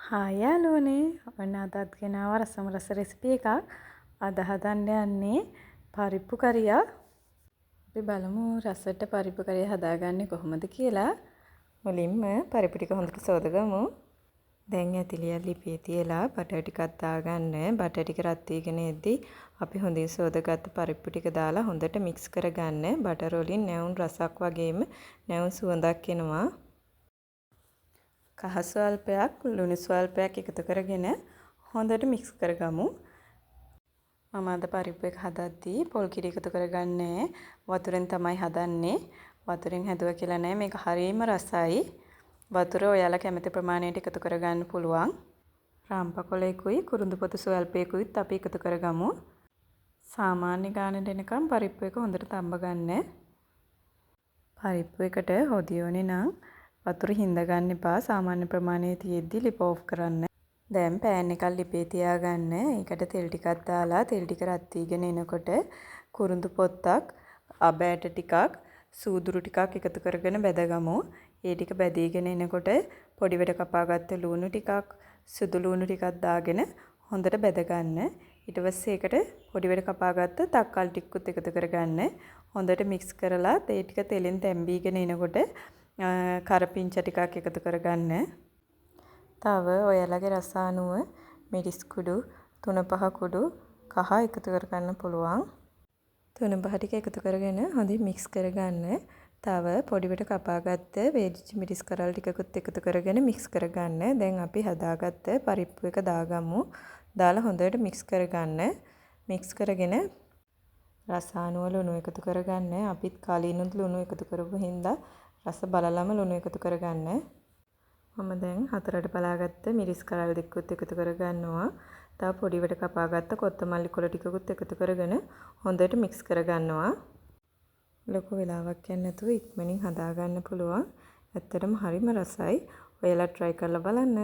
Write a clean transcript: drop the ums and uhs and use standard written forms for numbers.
Hi යාළුවනේ. ඔන්න අදත් ගෙනාව රසම රස රෙසිපි එකක්. අද හදන්න යන්නේ පරිප්පු කරියක්. අපි බලමු රසට පරිප්පු කරිය හදාගන්නේ කොහොමද කියලා. මුලින්ම පරිප්පු ටික හොඳට සෝදගමු. දැන් ඇතිලියක් ලිපේ තියලා බටර් ටිකක් දාගන්න. බටර් ටික රත් වීගෙන එද්දී අපි හොඳින් සෝදගත්ත පරිප්පු ටික දාලා හොඳට මික්ස් කරගන්න. බටර් වලින් නැවුම් රසක් වගේම නැවුම් සුවඳක් එනවා. කහ ස්වල්පයක් ලුණු ස්වල්පයක් එකතු කරගෙන හොඳට මික්ස් කරගමු. මම අද පරිප්පු එක හදද්දී පොල් කිරි එකතු කරගන්නේ වතුරෙන් තමයි හදන්නේ. වතුරෙන් හැදුවා කියලා නෑ, මේක හරියම රසයි. වතුර ඔයාලා කැමති ප්‍රමාණයට එකතු කරගන්න පුළුවන්. රාම්පකොලයකුයි කුරුඳු පොතු ස්වල්පයකුත් අපි එකතු කරගමු. සාමාන්‍ය ගානට එනකම් පරිප්පු එක හොඳට තම්බ ගන්න. පරිප්පු එකට හොදිය ඕනේ නම් වතුර හිඳ ගන්න එපා. සාමාන්‍ය ප්‍රමාණයේ තියෙද්දි ලිප ඔෆ් කරන්න. දැන් පෑන් එකක් ලිපේ තියාගන්න. ඒකට තෙල් ටිකක් දාලා තෙල් ටික රත් වීගෙන එනකොට කුරුඳු පොත්තක්, අබෑට ටිකක්, සූදුරු ටිකක් එකතු කරගෙන බැදගමු. ඒ ටික බැදීගෙන එනකොට පොඩි වෙඩ කපාගත්ත ලුණු ටිකක්, සුදු ලුණු ටිකක් දාගෙන හොඳට බැද ගන්න. ඊට පස්සේ ඒකට පොඩි වෙඩ කපාගත්ත තක්කල් ටිකකුත් එකතු කරගන්න. හොඳට මික්ස් කරලා ඒ ටික තෙලෙන් තැම්බීගෙන එනකොට කරපිංච ටිකක් එකතු කරගන්න. තව ඔයාලගේ රස අනුව මිරිස් කුඩු 3-5 කුඩු කහ එකතු කරගන්න පුළුවන්. 3-5 ටික එකතු කරගෙන හොඳින් මික්ස් කරගන්න. තව පොඩි වට කපාගත්ත වේලිච්ච මිරිස් කරල් ටිකකුත් එකතු කරගෙන මික්ස් කරගන්න. දැන් අපි හදාගත්ත පරිප්පු එක දාගමු. දාලා හොඳට මික්ස් කරගන්න. මික්ස් කරගෙන රස අනුව ලුණු එකතු කරගන්න. අපිත් කලිනුත් ලුණු එකතු කරපු හින්දා රස බලලම ලුණු එකතු කරගන්න. මම දැන් 4ට බලාගත්ත මිරිස් කරල් දෙකකුත් එකතු කරගන්නවා. තව පොඩි වට කපාගත්ත කොත්තමල්ලි කොළ ටිකකුත් එකතු කරගෙන හොඳට මික්ස් කරගන්නවා. ලොකු වෙලාවක් යන්නේ නැතුව ඉක්මනින් හදාගන්න පුළුවන්. ඇත්තටම හරිම රසයි. ඔයාලා try කරලා බලන්න.